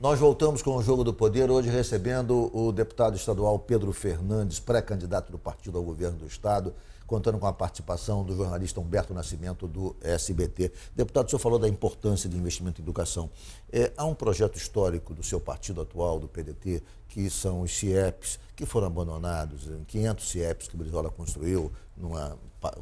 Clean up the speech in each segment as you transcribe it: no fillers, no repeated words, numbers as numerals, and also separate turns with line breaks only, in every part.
Nós voltamos com o Jogo do Poder, hoje recebendo o deputado estadual Pedro Fernandes, pré-candidato do partido ao governo do estado, contando com a participação do jornalista Humberto Nascimento, do SBT. Deputado, o senhor falou da importância de investimento em educação. Há um projeto histórico do seu partido atual, do PDT, que são os CIEPs, que foram abandonados, 500 CIEPs que o Brizola construiu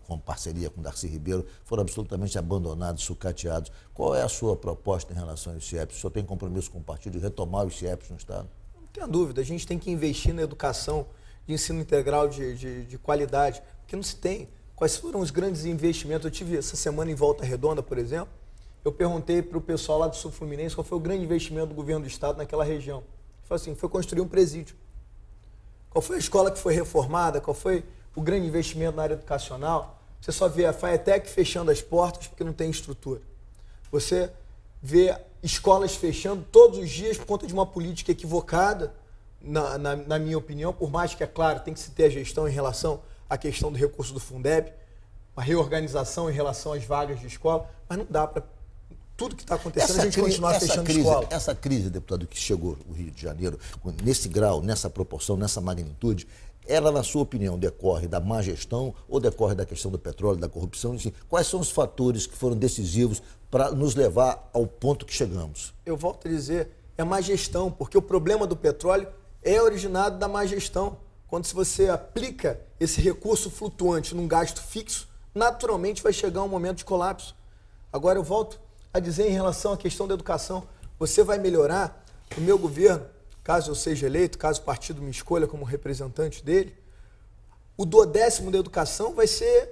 com parceria com Darcy Ribeiro, foram absolutamente abandonados, sucateados. Qual é a sua proposta em relação aos CIEPs? O senhor tem compromisso com o partido de retomar os CIEPs no estado?
Não tenha dúvida, a gente tem que investir na educação de ensino integral de qualidade, porque não se tem. Quais foram os grandes investimentos? Eu tive essa semana em Volta Redonda, por exemplo, eu perguntei para o pessoal lá do Sul Fluminense qual foi o grande investimento do governo do estado naquela região. Ele falou assim, foi construir um presídio. Qual foi a escola que foi reformada? Qual foi o grande investimento na área educacional? Você só vê a FATEC fechando as portas porque não tem estrutura. Você vê escolas fechando todos os dias por conta de uma política equivocada, na minha opinião, por mais que, é claro, tem que se ter a gestão em relação à questão do recurso do Fundeb, uma reorganização em relação às vagas de escola, mas não dá para tudo que está acontecendo a gente continuar fechando escola.
Essa crise, deputado, que chegou no Rio de Janeiro, nesse grau, nessa proporção, nessa magnitude, ela, na sua opinião, decorre da má gestão ou decorre da questão do petróleo, da corrupção? Enfim, quais são os fatores que foram decisivos para nos levar ao ponto que chegamos?
Eu volto a dizer, é má gestão, porque o problema do petróleo é originado da má gestão. Quando se você aplica esse recurso flutuante num gasto fixo, naturalmente vai chegar um momento de colapso. Agora eu volto a dizer em relação à questão da educação, você vai melhorar o meu governo, caso eu seja eleito, caso o partido me escolha como representante dele, o 12º da educação vai ser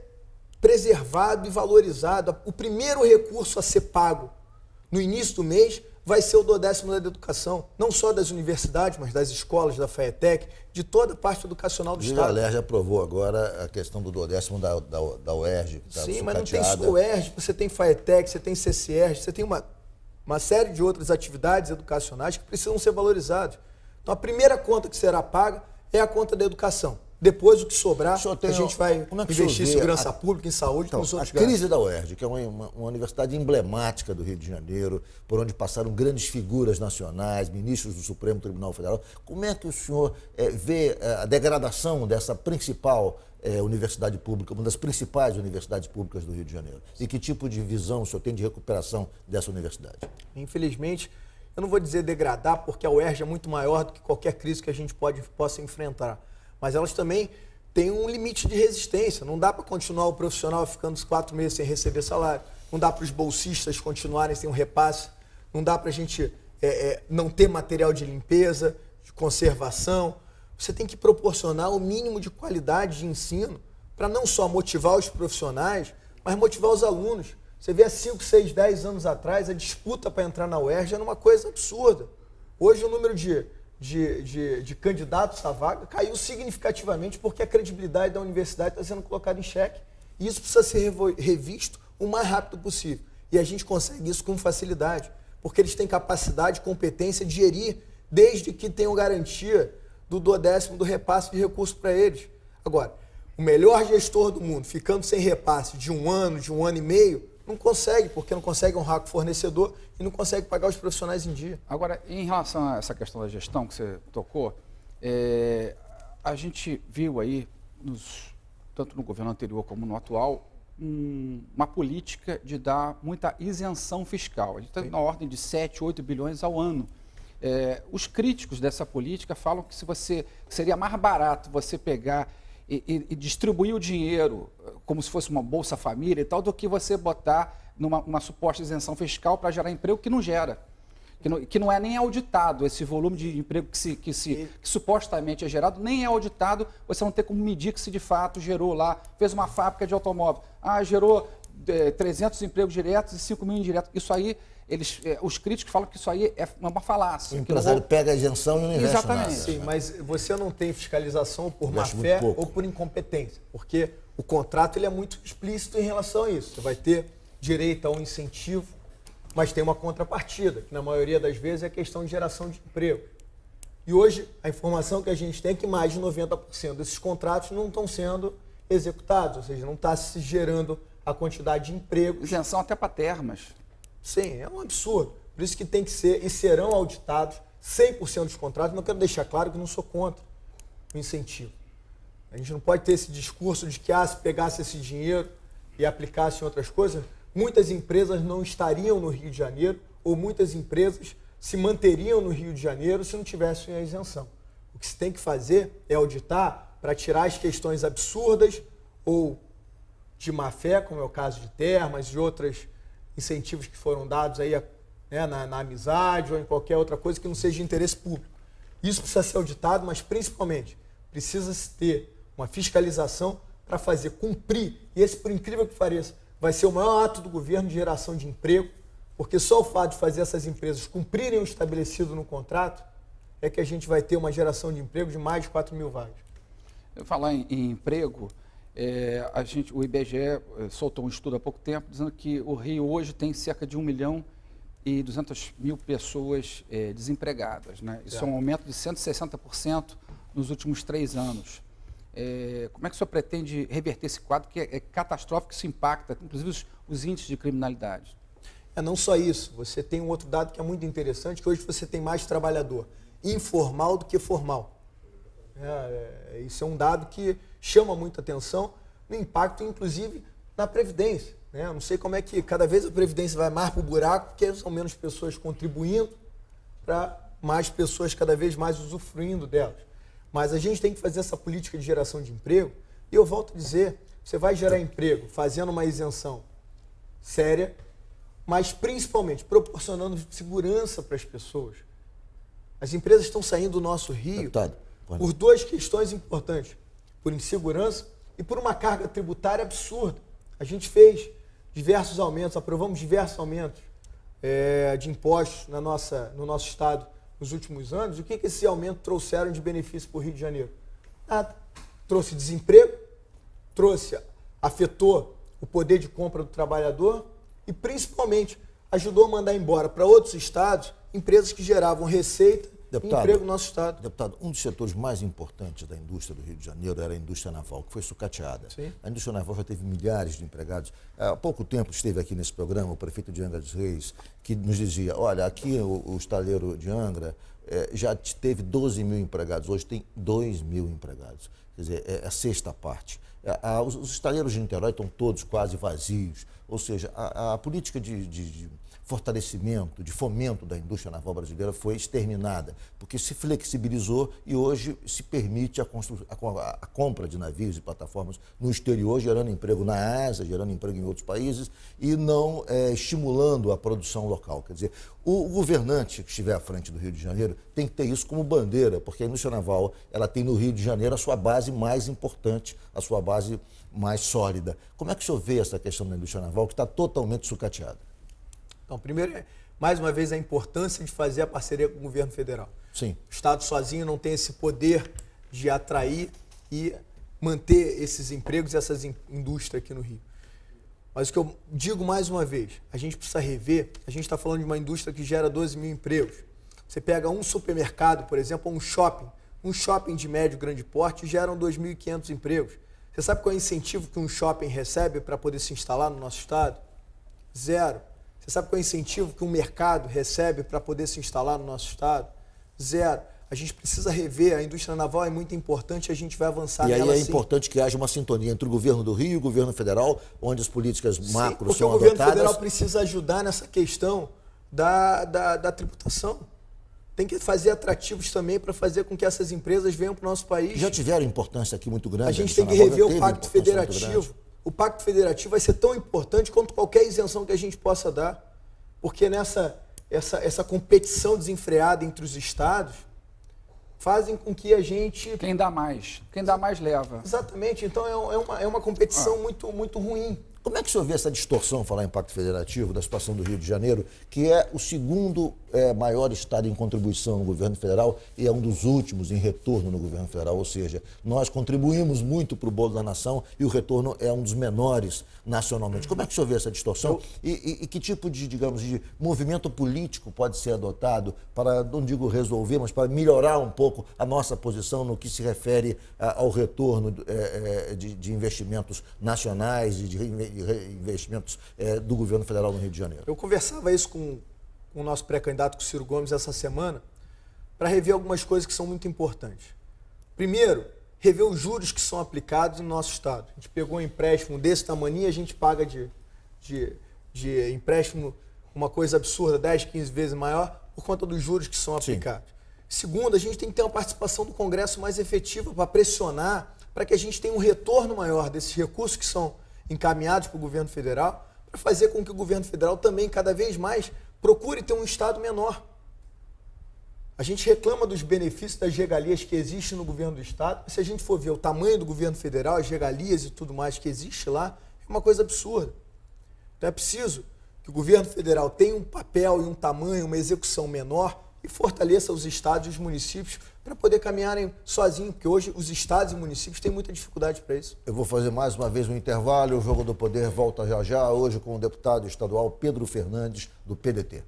preservado e valorizado. O primeiro recurso a ser pago no início do mês vai ser o 12º da educação, não só das universidades, mas das escolas, da FATEC, de toda a parte educacional do Estado.
A UERJ aprovou agora a questão do 12º da UERJ.
Sim, mas não tem só UERJ, você tem FATEC, você tem CCERJ, você tem uma série de outras atividades educacionais que precisam ser valorizadas. Então, a primeira conta que será paga é a conta da educação. Depois, o que sobrar, a gente vai investir em segurança pública, em saúde,
então,
nos outros
gastos. A crise da UERJ, que é uma universidade emblemática do Rio de Janeiro, por onde passaram grandes figuras nacionais, ministros do Supremo Tribunal Federal, como é que o senhor vê a degradação dessa principal universidade pública, uma das principais universidades públicas do Rio de Janeiro? E que tipo de visão o senhor tem de recuperação dessa universidade?
Infelizmente, eu não vou dizer degradar, porque a UERJ é muito maior do que qualquer crise que a gente possa enfrentar. Mas elas também têm um limite de resistência. Não dá para continuar o profissional ficando os 4 meses sem receber salário. Não dá para os bolsistas continuarem sem um repasse. Não dá para a gente não ter material de limpeza, de conservação. Você tem que proporcionar o mínimo de qualidade de ensino para não só motivar os profissionais, mas motivar os alunos. Você vê há 5, 6, 10 anos atrás, a disputa para entrar na UERJ era uma coisa absurda. Hoje o número de candidatos à vaga caiu significativamente porque a credibilidade da universidade está sendo colocada em xeque. E isso precisa ser revisto o mais rápido possível. E a gente consegue isso com facilidade, porque eles têm capacidade, competência de gerir, desde que tenham garantia do 12º do repasse de recursos para eles. Agora, o melhor gestor do mundo, ficando sem repasse de um ano e meio, não consegue, porque não consegue honrar com o fornecedor e não consegue pagar os profissionais em dia.
Agora, em relação a essa questão da gestão que você tocou, a gente viu aí, tanto no governo anterior como no atual, uma política de dar muita isenção fiscal. A gente está na ordem de 7, 8 bilhões ao ano. Os críticos dessa política falam que seria mais barato você pegar e distribuir o dinheiro como se fosse uma Bolsa Família e tal, do que você botar numa suposta isenção fiscal para gerar emprego que não gera. Que não é nem auditado esse volume de emprego que supostamente é gerado, nem é auditado, você não tem como medir que se de fato gerou lá, fez uma fábrica de automóvel, gerou 300 empregos diretos e 5 mil indiretos. Isso aí, os críticos falam que isso aí é uma falácia.
O empresário pega a isenção e não investe.
Exatamente.
Nada.
Sim, mas você não tem fiscalização por má fé ou por incompetência, porque o contrato ele é muito explícito em relação a isso. Você vai ter direito a um incentivo, mas tem uma contrapartida, que na maioria das vezes é a questão de geração de emprego. E hoje, a informação que a gente tem é que mais de 90% desses contratos não estão sendo executados, ou seja, não está se gerando a quantidade de empregos.
Isenção até para termas.
Sim, é um absurdo. Por isso que tem que ser e serão auditados 100% dos contratos. Não quero deixar claro que não sou contra o incentivo. A gente não pode ter esse discurso de que se pegasse esse dinheiro e aplicasse em outras coisas, muitas empresas não estariam no Rio de Janeiro ou muitas empresas se manteriam no Rio de Janeiro se não tivessem a isenção. O que se tem que fazer é auditar para tirar as questões absurdas ou de má fé, como é o caso de termas e outros incentivos que foram dados aí, né, na amizade ou em qualquer outra coisa que não seja de interesse público. Isso precisa ser auditado, mas principalmente precisa-se ter uma fiscalização para fazer cumprir. E esse, por incrível que pareça, vai ser o maior ato do governo de geração de emprego, porque só o fato de fazer essas empresas cumprirem o estabelecido no contrato é que a gente vai ter uma geração de emprego de mais de 4 mil vagas.
Eu falar em emprego, o IBGE soltou um estudo há pouco tempo dizendo que o Rio hoje tem cerca de 1.200.000 pessoas desempregadas, né? Isso é um aumento de 160% nos últimos 3 anos. Como é que o senhor pretende reverter esse quadro que é catastrófico, que isso impacta, inclusive, os índices de criminalidade?
Não só isso, você tem um outro dado que é muito interessante, que hoje você tem mais trabalhador informal do que formal. Isso é um dado que chama muita atenção no impacto, inclusive, na Previdência. Né? Eu não sei como é que cada vez a Previdência vai mais para o buraco, porque são menos pessoas contribuindo para mais pessoas cada vez mais usufruindo delas. Mas a gente tem que fazer essa política de geração de emprego, e eu volto a dizer, você vai gerar emprego fazendo uma isenção séria, mas principalmente proporcionando segurança para as pessoas. As empresas estão saindo do nosso Rio por 2 questões importantes, por insegurança e por uma carga tributária absurda. A gente fez diversos aumentos, aprovamos diversos aumentos de impostos no nosso estado nos últimos anos. E o que esse aumento trouxeram de benefício para o Rio de Janeiro? Nada. Trouxe desemprego, afetou o poder de compra do trabalhador e, principalmente, ajudou a mandar embora para outros estados empresas que geravam receita e emprego no nosso estado.
Deputado, um dos setores mais importantes da indústria do Rio de Janeiro era a indústria naval, que foi sucateada. Sim. A indústria naval já teve milhares de empregados. Há pouco tempo esteve aqui nesse programa o prefeito de Angra dos Reis, que nos dizia, olha, aqui o estaleiro de Angra já teve 12 mil empregados, hoje tem 2 mil empregados. Quer dizer, é a sexta parte. Os estaleiros de Niterói estão todos quase vazios, ou seja, a política de fortalecimento, de fomento da indústria naval brasileira foi exterminada, porque se flexibilizou e hoje se permite a compra de navios e plataformas no exterior, gerando emprego na Ásia, gerando emprego em outros países e não estimulando a produção local. Quer dizer, o governante que estiver à frente do Rio de Janeiro tem que ter isso como bandeira, porque a indústria naval ela tem no Rio de Janeiro a sua base mais importante, a sua base mais sólida. Como é que o senhor vê essa questão da indústria naval que está totalmente sucateada?
Então, primeiro, mais uma vez, a importância de fazer a parceria com o governo federal.
Sim.
O Estado sozinho não tem esse poder de atrair e manter esses empregos e essas indústrias aqui no Rio. Mas o que eu digo mais uma vez, a gente precisa rever, a gente está falando de uma indústria que gera 12 mil empregos. Você pega um supermercado, por exemplo, ou um shopping de médio e grande porte geram 2.500 empregos. Você sabe qual é o incentivo que um shopping recebe para poder se instalar no nosso estado? 0. Você sabe qual é o incentivo que um mercado recebe para poder se instalar no nosso estado? 0. A gente precisa rever, a indústria naval é muito importante, a gente vai avançar nela.
E aí é importante que haja uma sintonia entre o governo do Rio e o governo federal, onde as políticas macro são adotadas. Porque o
governo federal precisa ajudar nessa questão da tributação. Tem que fazer atrativos também para fazer com que essas empresas venham para o nosso país.
Já tiveram importância aqui muito grande.
A gente tem que rever o Pacto Federativo. O Pacto Federativo vai ser tão importante quanto qualquer isenção que a gente possa dar. Porque essa competição desenfreada entre os estados fazem com que a gente...
Quem dá mais leva.
Exatamente. Então é uma competição muito ruim.
Como é que o senhor vê essa distorção, falar em Pacto Federativo, da situação do Rio de Janeiro, que é o segundo maior estado em contribuição no governo federal e é um dos últimos em retorno no governo federal, ou seja, nós contribuímos muito para o bolo da nação e o retorno é um dos menores nacionalmente. Como é que o senhor vê essa distorção e que tipo de, digamos, de movimento político pode ser adotado para, não digo resolver, mas para melhorar um pouco a nossa posição no que se refere ao retorno de investimentos nacionais e de investimentos do governo federal no Rio de Janeiro?
Eu conversava isso com com o nosso pré-candidato, com o Ciro Gomes, essa semana, para rever algumas coisas que são muito importantes. Primeiro, rever os juros que são aplicados no nosso estado. A gente pegou um empréstimo desse tamanho e a gente paga de empréstimo uma coisa absurda, 10, 15 vezes maior, por conta dos juros que são aplicados. Segundo, a gente tem que ter uma participação do Congresso mais efetiva para pressionar, para que a gente tenha um retorno maior desses recursos que são encaminhados para o governo federal, para fazer com que o governo federal também, cada vez mais, procure ter um estado menor. A gente reclama dos benefícios das regalias que existem no governo do estado, mas se a gente for ver o tamanho do governo federal, as regalias e tudo mais que existe lá, é uma coisa absurda. Então é preciso que o governo federal tenha um papel e um tamanho, uma execução menor e fortaleça os estados e os municípios para poder caminharem sozinhos, porque hoje os estados e municípios têm muita dificuldade para isso.
Eu vou fazer mais uma vez um intervalo, o Jogo do Poder volta já já, hoje com o deputado estadual Pedro Fernandes, do PDT.